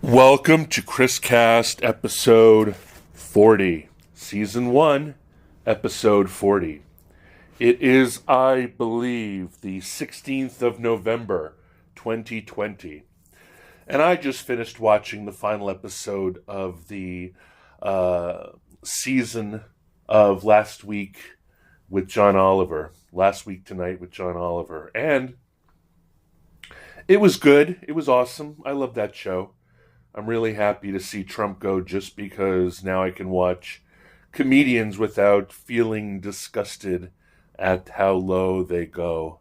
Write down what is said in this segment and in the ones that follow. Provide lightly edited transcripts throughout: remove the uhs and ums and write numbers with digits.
Welcome to ChrisCast episode 40, season 1, episode 40. It is, I believe, the 16th of November, 2020. And I just finished watching the final episode of the season of Last Week Tonight with John Oliver. And it was good. It was awesome. I love that show. I'm really happy to see Trump go just because now I can watch comedians without feeling disgusted at how low they go.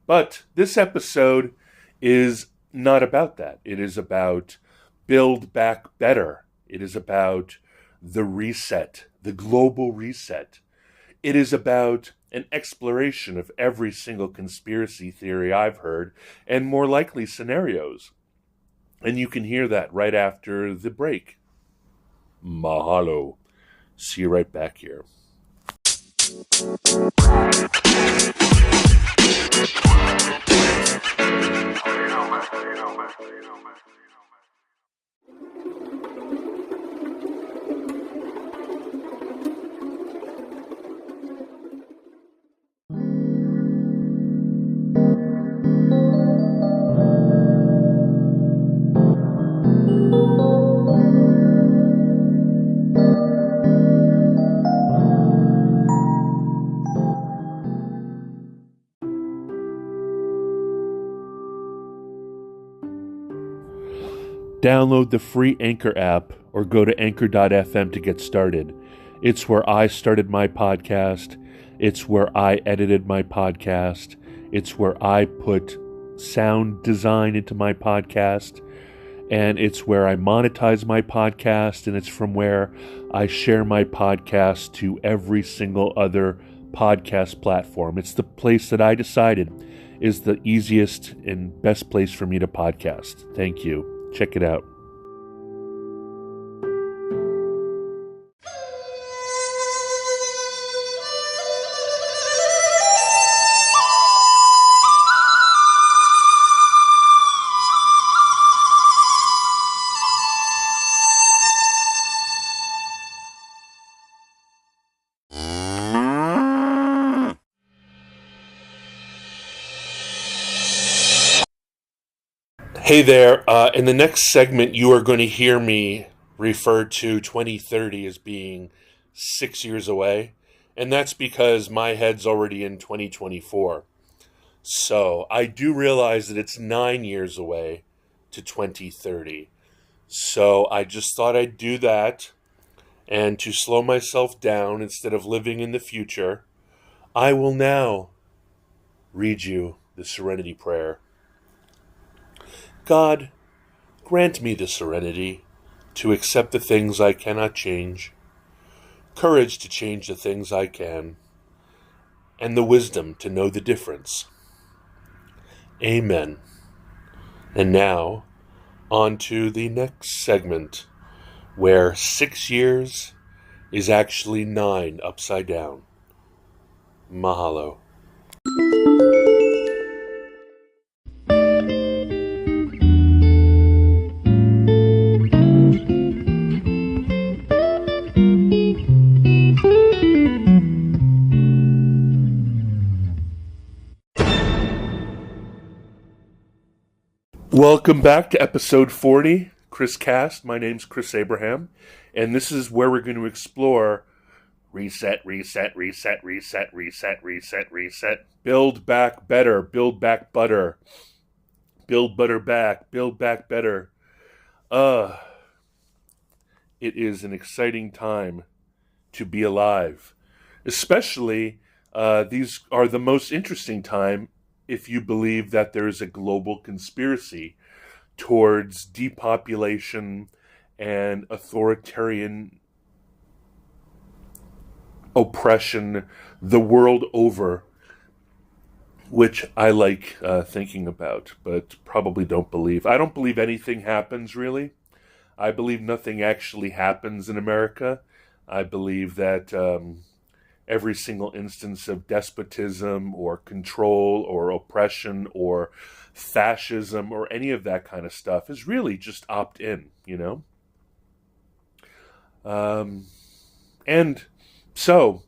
But this episode is not about that. It is about Build Back Better. It is about the reset, the global reset. It is about an exploration of every single conspiracy theory I've heard and more likely scenarios. And you can hear that right after the break. Mahalo. See you right back here. Download the free Anchor app or go to anchor.fm to get started. It's where I started my podcast. It's where I edited my podcast. It's where I put sound design into my podcast. And it's where I monetize my podcast. And it's from where I share my podcast to every single other podcast platform. It's the place that I decided is the easiest and best place for me to podcast. Thank you. Check it out. Hey there, in the next segment you are going to hear me refer to 2030 as being 6 years away, and that's because my head's already in 2024. So I do realize that it's 9 years away to 2030. So I just thought I'd do that, and to slow myself down instead of living in the future, I will now read you the Serenity Prayer. God, grant me the serenity to accept the things I cannot change, courage to change the things I can, and the wisdom to know the difference. Amen. And now, on to the next segment, where 6 years is actually 9 upside down. Mahalo. Welcome back to episode 40, ChrisCast. My name's Chris Abraham, and this is where we're going to explore reset, build back better, build back butter, build butter back, build back better. It is an exciting time to be alive, especially these are the most interesting time if you believe that there is a global conspiracy towards depopulation and authoritarian oppression the world over, which I like thinking about, but probably don't believe. I don't believe anything happens, really. I believe nothing actually happens in America. I believe that every single instance of despotism or control or oppression or fascism or any of that kind of stuff is really just opt in, you know? And so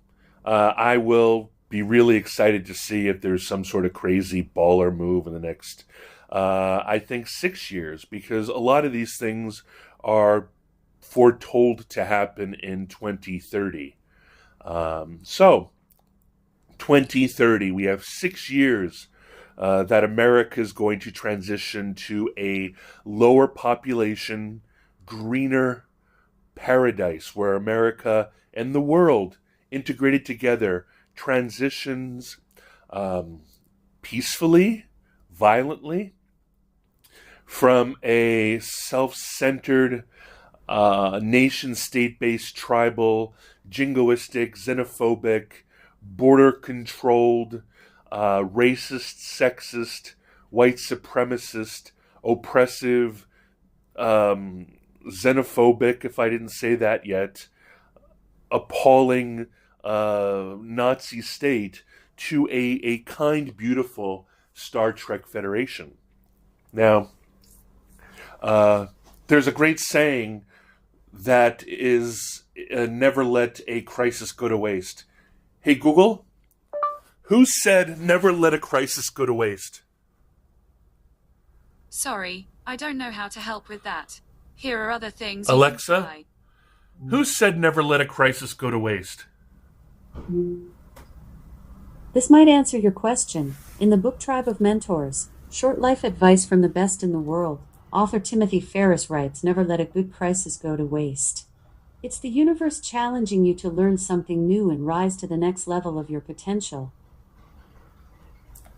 I will be really excited to see if there's some sort of crazy baller move in the next, I think, 6 years, because a lot of these things are foretold to happen in 2030. So 2030, we have 6 years that America is going to transition to a lower population, greener paradise where America and the world integrated together transitions peacefully, violently, from a self-centered, nation-state-based, tribal, jingoistic, xenophobic, border-controlled, racist, sexist, white supremacist, oppressive, xenophobic, if I didn't say that yet, appalling Nazi state, to a kind, beautiful Star Trek Federation. Now, there's a great saying that is, never let a crisis go to waste. Hey, Google, who said never let a crisis go to waste? Sorry, I don't know how to help with that. Here are other things. Alexa, who said never let a crisis go to waste? This might answer your question. In the book Tribe of Mentors, Short Life Advice from the Best in the World, author Timothy Ferriss writes, never let a good crisis go to waste. It's the universe challenging you to learn something new and rise to the next level of your potential.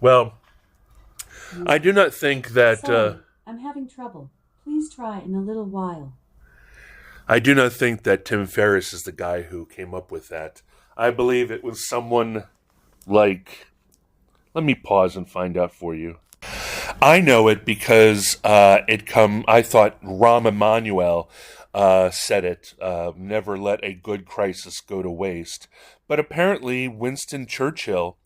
Well, I do not think that... Sorry, I'm having trouble. Please try in a little while. I do not think that Tim Ferriss is the guy who came up with that. I believe it was someone like... Let me pause and find out for you. I know it because I thought Rahm Emanuel said it, never let a good crisis go to waste. But apparently Winston Churchill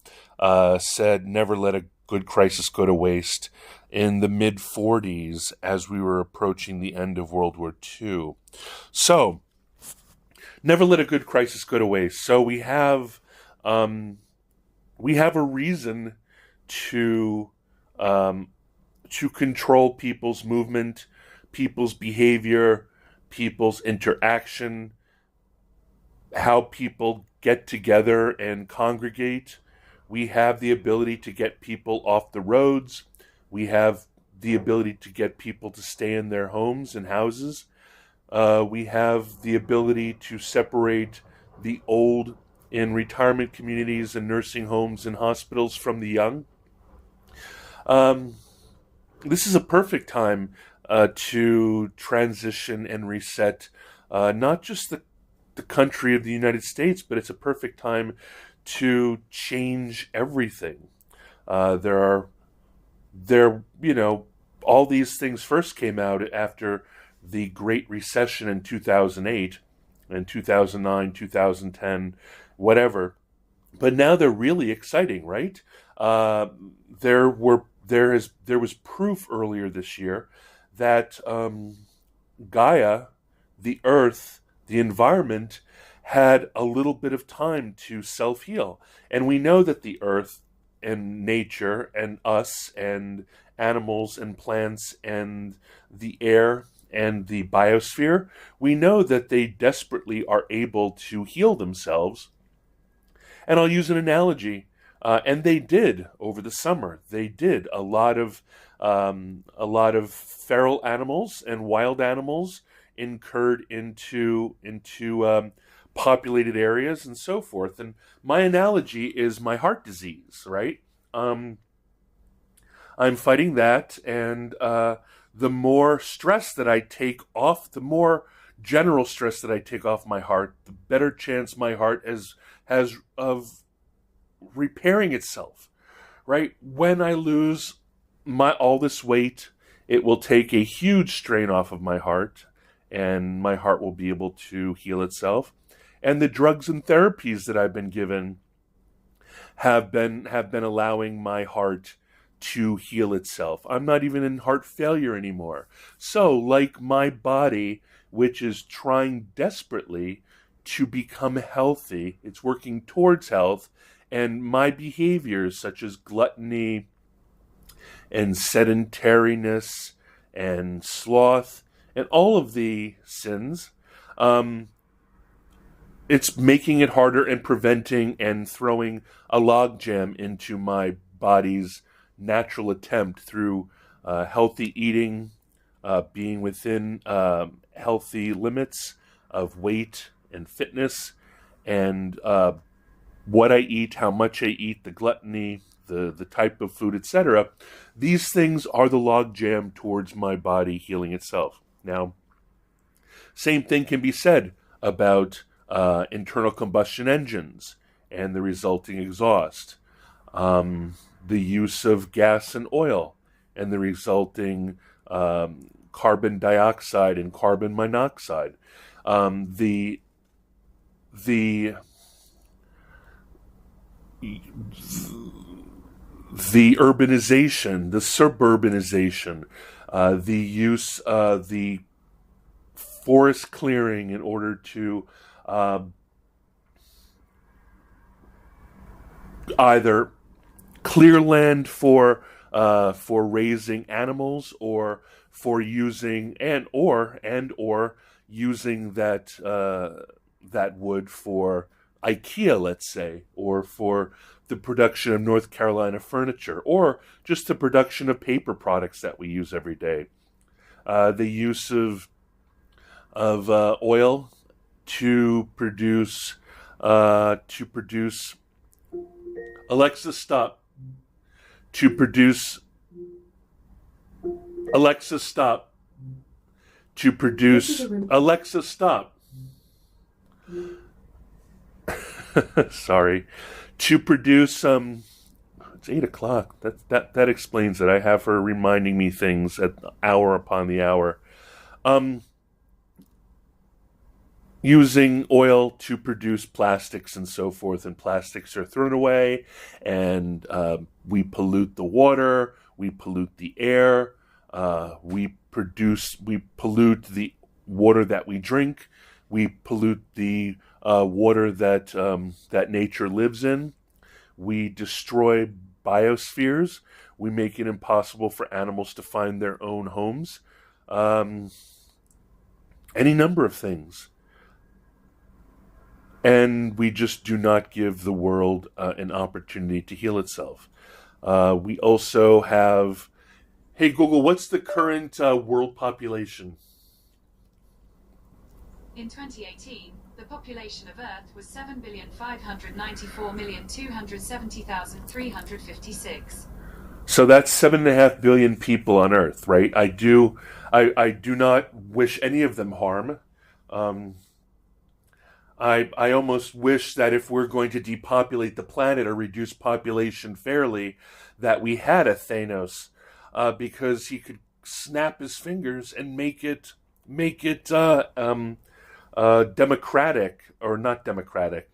said never let a good crisis go to waste in the mid-40s as we were approaching the end of World War II. So, never let a good crisis go to waste. So we have a reason to control people's movement, people's behavior, people's interaction, how people get together and congregate. We have the ability to get people off the roads. We have the ability to get people to stay in their homes and houses. We have the ability to separate the old in retirement communities and nursing homes and hospitals from the young. This is a perfect time to transition and reset not just the country of the United States, but it's a perfect time to change everything. All these things first came out after the Great Recession in 2008 and 2009, 2010, whatever. But now they're really exciting, right? There was proof earlier this year that Gaia, the Earth, the environment, had a little bit of time to self-heal. And we know that the Earth and nature and us and animals and plants and the air and the biosphere, we know that they desperately are able to heal themselves. And I'll use an analogy. And they did over the summer. They did a lot of feral animals and wild animals incurred into populated areas and so forth. And my analogy is my heart disease, right? I'm fighting that, and the more stress that I take off, the more general stress that I take off my heart, the better chance my heart has of repairing itself, right? When I lose all this weight, it will take a huge strain off of my heart, and my heart will be able to heal itself. And the drugs and therapies that I've been given have been allowing my heart to heal itself. I'm not even in heart failure anymore. So, like my body, which is trying desperately to become healthy, it's working towards health, and my behaviors such as gluttony and sedentariness and sloth and all of the sins, it's making it harder and preventing and throwing a logjam into my body's natural attempt through healthy eating, being within healthy limits of weight and fitness, and what I eat, how much I eat, the gluttony, the type of food, etc. These things are the logjam towards my body healing itself. Now, same thing can be said about internal combustion engines and the resulting exhaust, the use of gas and oil and the resulting carbon dioxide and carbon monoxide, the urbanization, the suburbanization, the use of the forest clearing in order to either clear land for raising animals, or for using or using that wood for IKEA, let's say, or for the production of North Carolina furniture, or just the production of paper products that we use every day. The use of oil to produce Alexa, stop. To produce Alexa, stop. To produce Alexa, stop. Sorry. To produce it's 8:00. That explains it. I have her reminding me things at hour upon the hour. Using oil to produce plastics and so forth, and plastics are thrown away, and we pollute the water, we pollute the air, we pollute the water that we drink, we pollute the water that nature lives in, we destroy biospheres, we make it impossible for animals to find their own homes, any number of things. And we just do not give the world an opportunity to heal itself. We also have, hey Google, what's the current world population? In 2018, the population of Earth was 7,594,270,356. So that's 7.5 billion people on Earth, right? I do not wish any of them harm. I almost wish that if we're going to depopulate the planet or reduce population fairly, that we had a Thanos, because he could snap his fingers and make it democratic, or not democratic,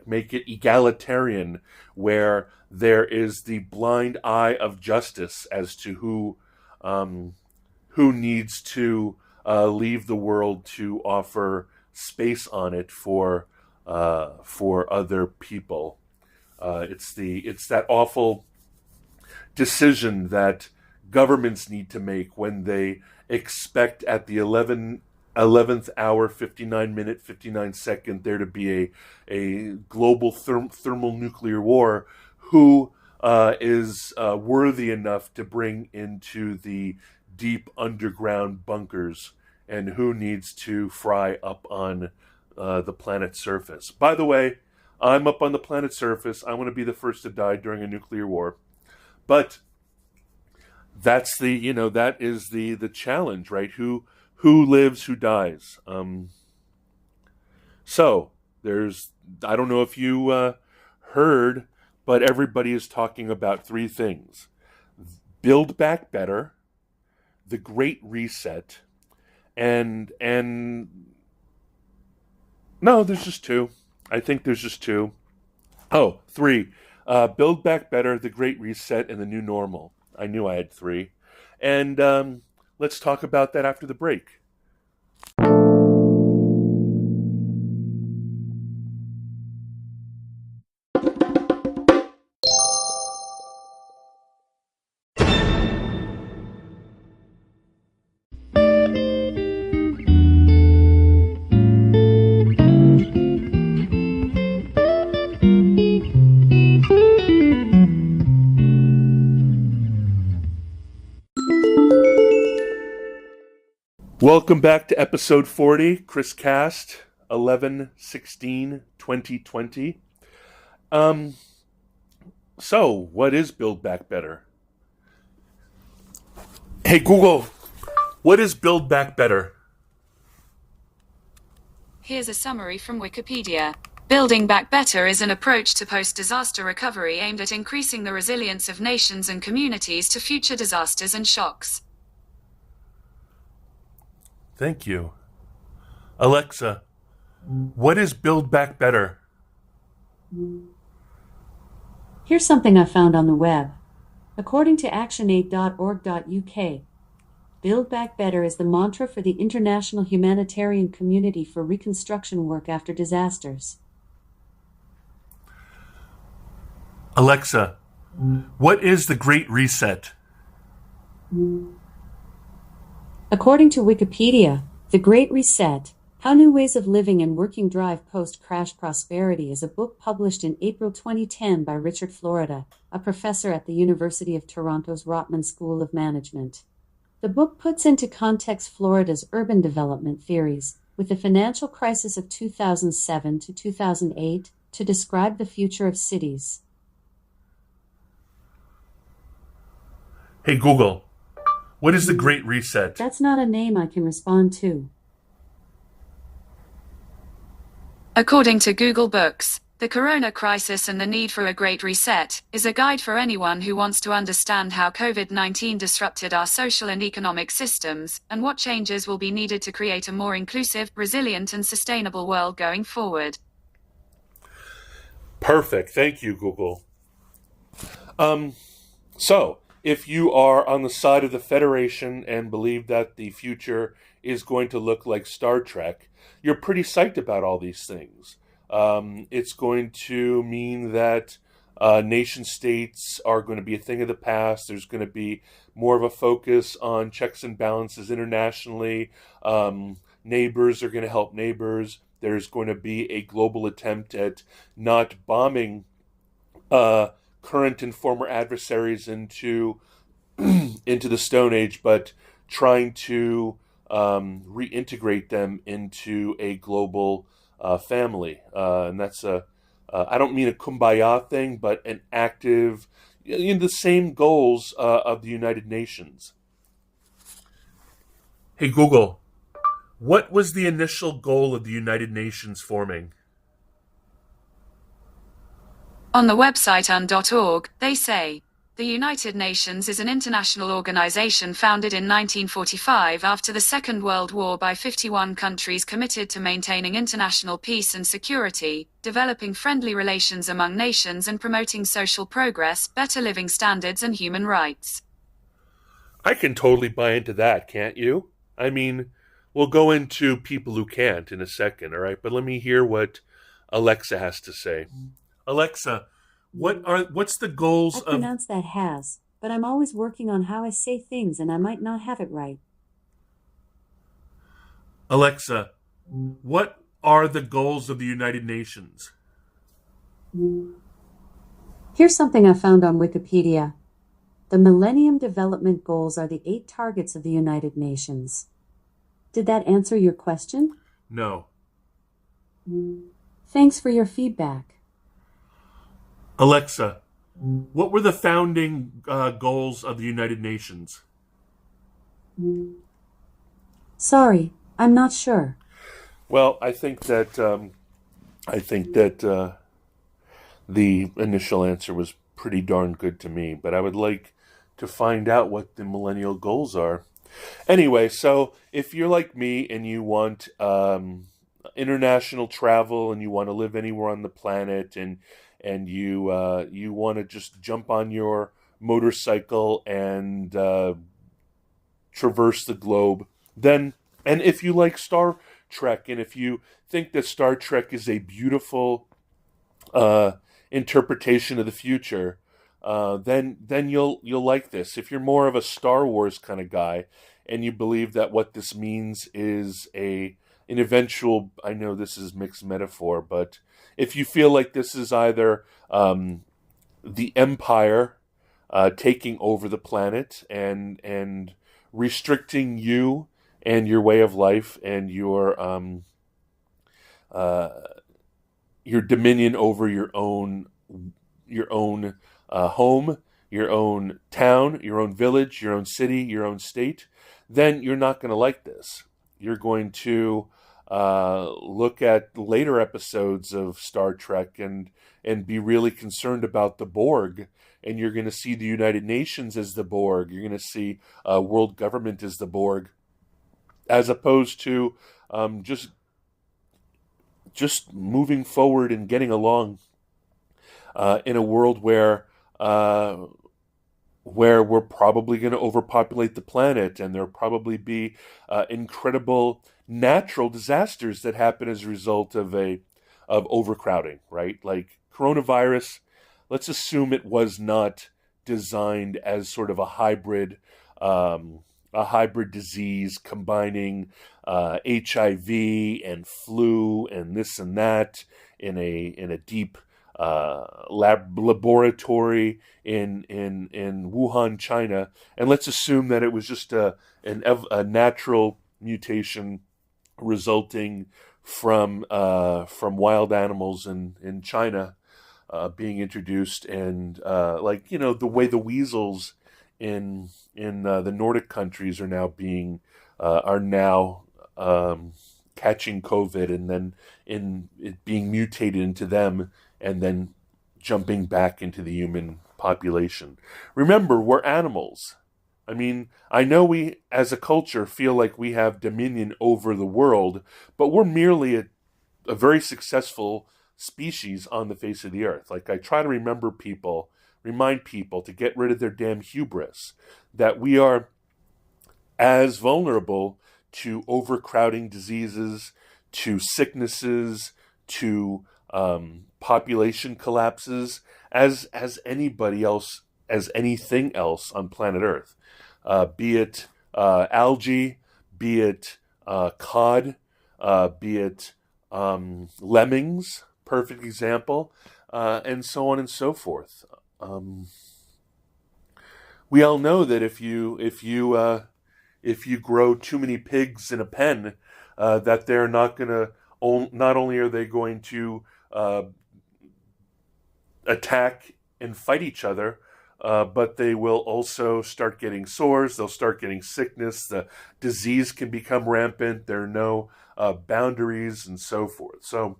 make it egalitarian, where there is the blind eye of justice as to who needs to leave the world to offer space on it for other people. It's that awful decision that governments need to make when they expect at the 11th hour, 59 minute, 59 second, there to be a global thermal nuclear war. Who is worthy enough to bring into the deep underground bunkers, and who needs to fry up on the planet's surface? By the way, I'm up on the planet's surface. I want to be the first to die during a nuclear war. But that's that is the challenge, right? Who lives, who dies? So there's, I don't know if you heard, but everybody is talking about three things: Build Back Better, the Great Reset, and No, there's just two. I think there's just two. Oh, three. Build Back Better, The Great Reset, and The New Normal. I knew I had three. And let's talk about that after the break. Welcome back to episode 40, ChrisCast, 11/16/2020. So, what is Build Back Better? Hey, Google, what is Build Back Better? Here's a summary from Wikipedia. Building Back Better is an approach to post-disaster recovery aimed at increasing the resilience of nations and communities to future disasters and shocks. Thank you. Alexa, what is Build Back Better? Here's something I found on the web. According to actionaid.org.uk, Build Back Better is the mantra for the international humanitarian community for reconstruction work after disasters. Alexa, what is the Great Reset? According to Wikipedia, The Great Reset, How New Ways of Living and Working Drive Post-Crash Prosperity is a book published in April 2010 by Richard Florida, a professor at the University of Toronto's Rotman School of Management. The book puts into context Florida's urban development theories, with the financial crisis of 2007 to 2008, to describe the future of cities. Hey, Google, what is the Great Reset? That's not a name I can respond to. According to Google Books, The Corona Crisis and the Need for a Great Reset is a guide for anyone who wants to understand how COVID-19 disrupted our social and economic systems, and what changes will be needed to create a more inclusive, resilient, and sustainable world going forward. Perfect. Thank you, Google. So, if you are on the side of the Federation and believe that the future is going to look like Star Trek, you're pretty psyched about all these things. It's going to mean that nation states are going to be a thing of the past. There's going to be more of a focus on checks and balances internationally. Neighbors are going to help neighbors. There's going to be a global attempt at not bombing current and former adversaries into the Stone Age, but trying to reintegrate them into a global family. And that's I don't mean a kumbaya thing, but an active, the same goals of the United Nations. Hey, Google, what was the initial goal of the United Nations forming? On the website un.org, they say, the United Nations is an international organization founded in 1945 after the Second World War by 51 countries committed to maintaining international peace and security, developing friendly relations among nations and promoting social progress, better living standards and human rights. I can totally buy into that, can't you? I mean, we'll go into people who can't in a second, all right? But let me hear what Alexa has to say. Alexa, what's the goals I pronounce that has, but I'm always working on how I say things and I might not have it right. Alexa, what are the goals of the United Nations? Here's something I found on Wikipedia. The Millennium Development Goals are the 8 targets of the United Nations. Did that answer your question? No. Thanks for your feedback. Alexa, what were the founding goals of the United Nations? Sorry, I'm not sure. Well, I think that the initial answer was pretty darn good to me, but I would like to find out what the millennial goals are. Anyway, so if you're like me and you want international travel and you want to live anywhere on the planet, and you want to just jump on your motorcycle and traverse the globe, then, and if you like Star Trek, and if you think that Star Trek is a beautiful uh, interpretation of the future, then you'll like this. If you're more of a Star Wars kind of guy, and you believe that what this means is an eventual, I know this is mixed metaphor, but if you feel like this is either the Empire taking over the planet and restricting you and your way of life and uh, your dominion over your own home, your own town, your own village, your own city, your own state, then you're not going to like this. You're going to look at later episodes of Star Trek and be really concerned about the Borg. And you're going to see the United Nations as the Borg. You're going to see world government as the Borg, as opposed to just moving forward and getting along in a world where we're probably going to overpopulate the planet, and there'll probably be incredible natural disasters that happen as a result of overcrowding, right? Like coronavirus. Let's assume it was not designed as sort of a hybrid disease combining HIV and flu and this and that in a deep laboratory in Wuhan, China, and let's assume that it was just a natural mutation resulting from wild animals in China being introduced, and the way the weasels in the Nordic countries are now catching COVID, and then in it being mutated into them, and then jumping back into the human population. Remember, we're animals. I mean, I know we as a culture feel like we have dominion over the world, but we're merely a very successful species on the face of the earth. Like, I try to remind people to get rid of their damn hubris, that we are as vulnerable to overcrowding diseases, to sicknesses, to population collapses as anybody else, as anything else on planet Earth. Be it algae, be it cod, be it lemmings, perfect example, and so on and so forth. We all know that if you grow too many pigs in a pen, that they're not going to. Not only are they going to attack and fight each other, but they will also start getting sores. They'll start getting sickness. The disease can become rampant. There are no boundaries and so forth. So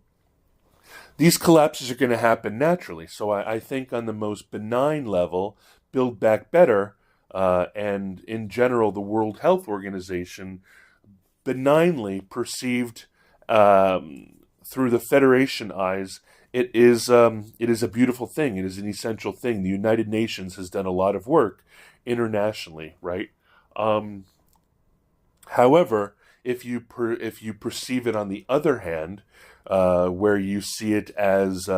these collapses are going to happen naturally. So I think on the most benign level, Build Back Better, and in general the World Health Organization, benignly perceived through the Federation eyes, it is a beautiful thing. It is an essential thing. The United Nations has done a lot of work internationally, right? However, if you perceive it on the other hand, where you see it as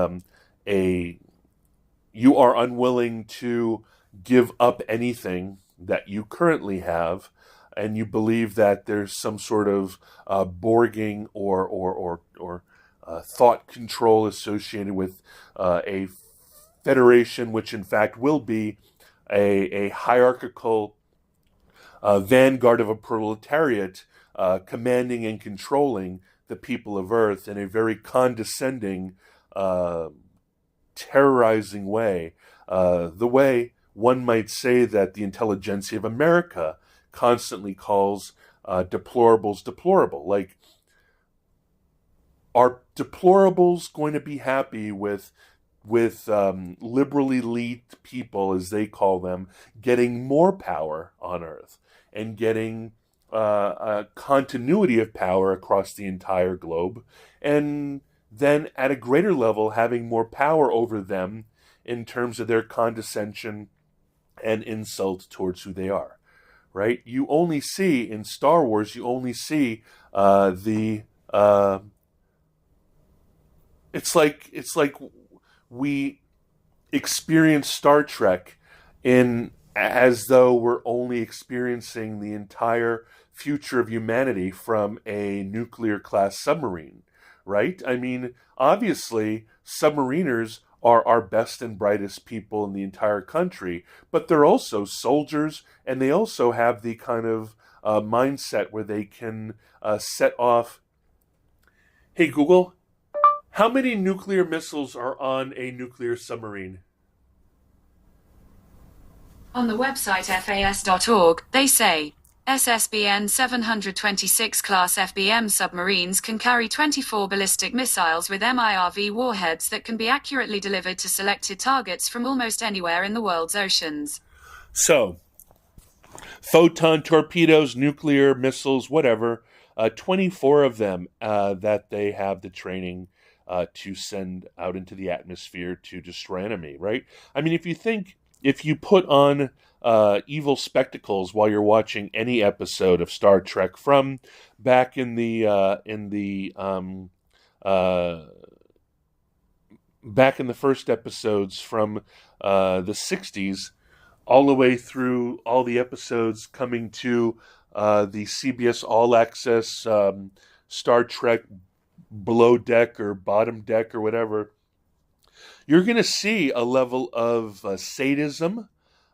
you are unwilling to give up anything that you currently have, and you believe that there's some sort of Borging or thought control associated with a federation, which in fact will be a hierarchical vanguard of a proletariat commanding and controlling the people of Earth in a very condescending, terrorizing way. The way one might say that the intelligentsia of America constantly calls deplorables deplorable. Like, are deplorables going to be happy with liberal elite people, as they call them, getting more power on Earth and getting a continuity of power across the entire globe, and then at a greater level having more power over them in terms of their condescension and insult towards who they are, right? You only see in Star Wars, you only see it's like we experience Star Trek in as though we're only experiencing the entire future of humanity from a nuclear class submarine, right? I mean, obviously, submariners are our best and brightest people in the entire country, but they're also soldiers, and they also have the kind of mindset where they can set off. Hey, Google, how many nuclear missiles are on a nuclear submarine? On the website fas.org, they say, SSBN 726 class FBM submarines can carry 24 ballistic missiles with MIRV warheads that can be accurately delivered to selected targets from almost anywhere in the world's oceans. So, photon torpedoes, nuclear missiles, whatever, 24 of them that they have the training to send out into the atmosphere to destroy enemy, right? I mean, if you put on evil spectacles while you're watching any episode of Star Trek from back in the first episodes from the 60s, all the way through all the episodes coming to the CBS All Access Star Trek Below Deck or Bottom Deck or whatever, you're going to see a level of sadism,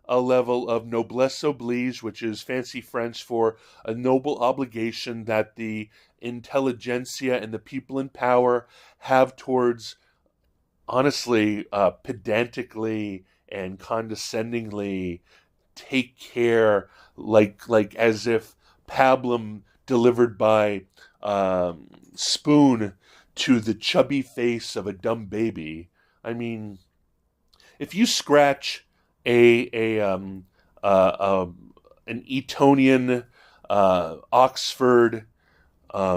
a level of noblesse oblige, which is fancy French for a noble obligation that the intelligentsia and the people in power have towards, honestly, pedantically and condescendingly take care, like as if pablum delivered by spoon to the chubby face of a dumb baby. I mean, if you scratch an Etonian, Oxford,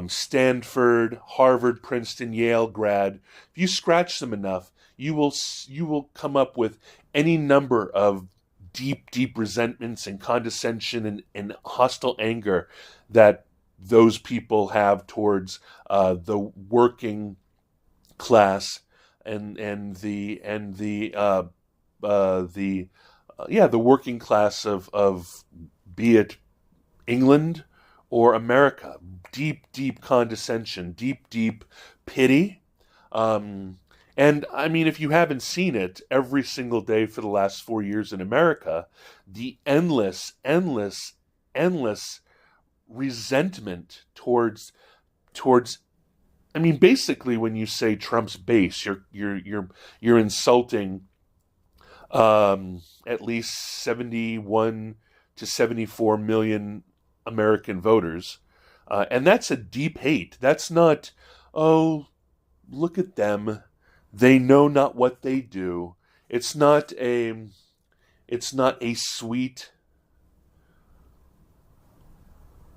Stanford, Harvard, Princeton, Yale grad, if you scratch them enough, you will come up with any number of deep resentments and condescension and hostile anger that those people have towards the working class and the working class of be it England or America. Deep condescension, deep pity. And I mean, if you haven't seen it every single day for the last 4 years in America, the endless resentment towards. I mean, basically, when you say Trump's base, you're insulting at least 71 to 74 million American voters, and that's a deep hate. That's not, oh, look at them, they know not what they do. It's not a sweet.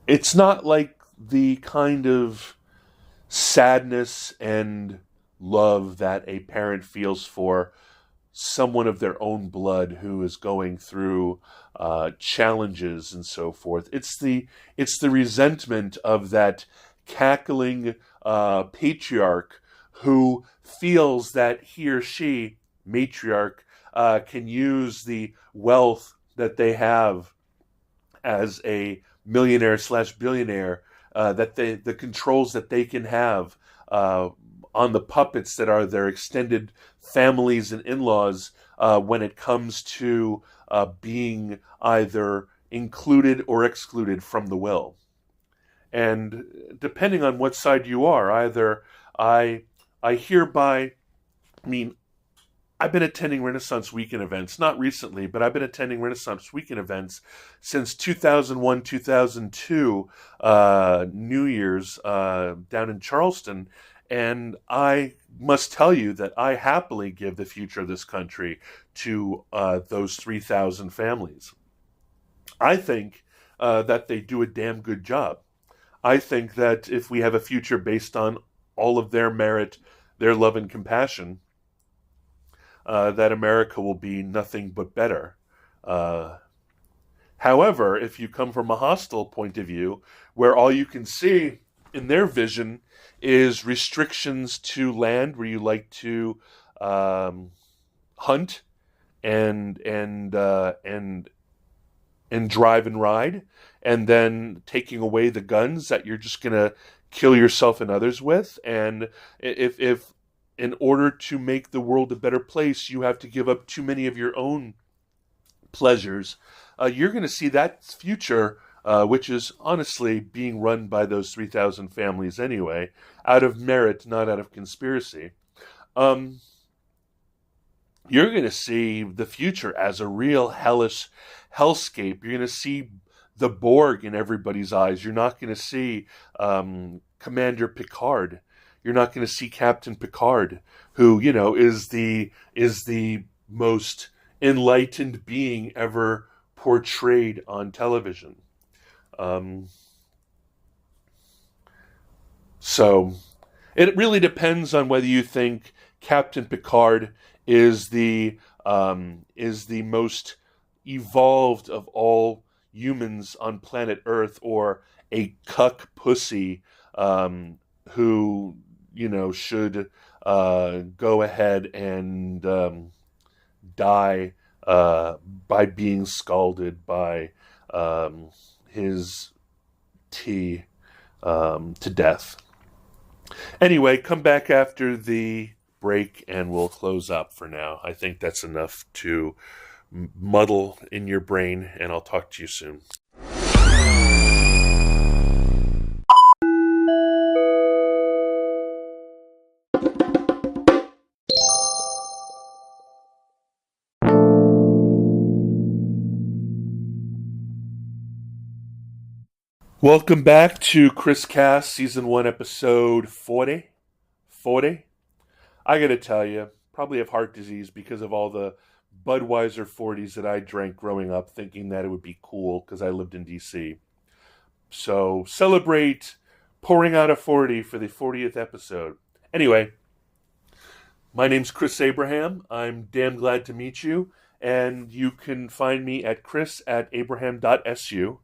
It's not like the kind of sadness and love that a parent feels for someone of their own blood who is going through challenges and so forth. It's the resentment of that cackling patriarch who feels that he or she, matriarch, can use the wealth that they have as a millionaire / billionaire, that the controls that they can have on the puppets that are their extended families and in-laws when it comes to being either included or excluded from the will. And depending on what side you are, either I hereby, I mean, I've been attending Renaissance Weekend events, not recently, but I've been attending Renaissance Weekend events since 2001, 2002, New Year's down in Charleston. And I must tell you that I happily give the future of this country to those 3,000 families. I think that they do a damn good job. I think that if we have a future based on all of their merit, their love and compassion, that America will be nothing but better. However, if you come from a hostile point of view, where all you can see in their vision is restrictions to land, where you like to hunt and drive and ride, and then taking away the guns that you're just gonna kill yourself and others with, and if in order to make the world a better place, you have to give up too many of your own pleasures, you're going to see that future, which is honestly being run by those 3,000 families anyway, out of merit, not out of conspiracy. You're going to see the future as a real hellish hellscape. You're going to see the Borg in everybody's eyes. You're not going to see Commander Picard. You're not going to see Captain Picard, who, is the most enlightened being ever portrayed on television. So it really depends on whether you think Captain Picard is the most evolved of all humans on planet Earth, or a cuck pussy who should go ahead and die by being scalded by his tea to death. Anyway, come back after the break and we'll close up for now. I think that's enough to muddle in your brain, and I'll talk to you soon. Welcome back to ChrisCast, Season 1, Episode 40. I gotta tell you, probably have heart disease because of all the Budweiser 40s that I drank growing up, thinking that it would be cool because I lived in D.C. So celebrate pouring out a 40 for the 40th episode. Anyway, my name's Chris Abraham. I'm damn glad to meet you. And you can find me at chris@abraham.su.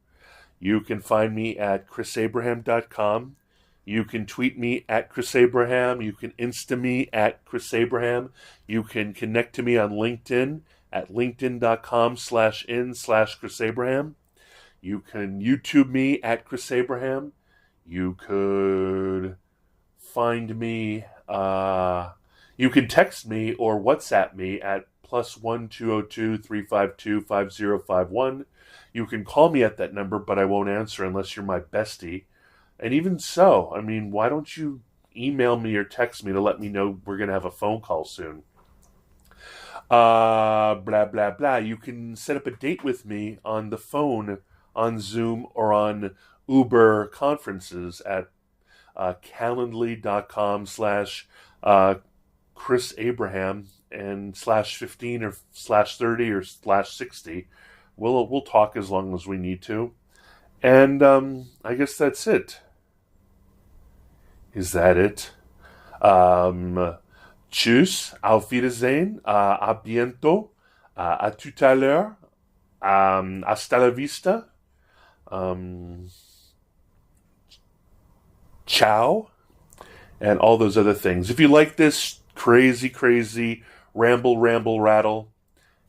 You can find me at chrisabraham.com. You can tweet me at Chris Abraham. You can Insta me at Chris Abraham. You can connect to me on LinkedIn at linkedin.com/in/Chris Abraham. You can YouTube me at Chris Abraham. You could find me, you can text me or WhatsApp me at +1 202 352 5051. You can call me at that number, but I won't answer unless you're my bestie. And even so, I mean, why don't you email me or text me to let me know we're going to have a phone call soon? Blah, blah, blah. You can set up a date with me on the phone, on Zoom, or on Uber conferences at calendly.com/Chris Abraham and /15 or /30 or /60. We'll talk as long as we need to. And I guess that's it. Is that it? Tschüss, auf Wiedersehen, a bientôt, a tout à l'heure, hasta la vista, ciao, and all those other things. If you like this crazy ramble, rattle,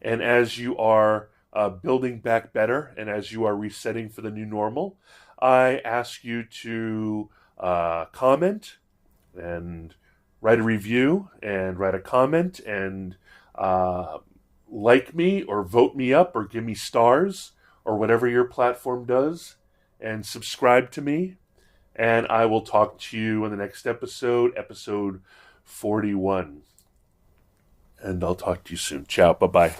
and as you are building back better, and as you are resetting for the new normal, I ask you to comment and write a review and write a comment and like me or vote me up or give me stars or whatever your platform does, and subscribe to me. And I will talk to you in the next episode, episode 41. And I'll talk to you soon. Ciao. Bye-bye.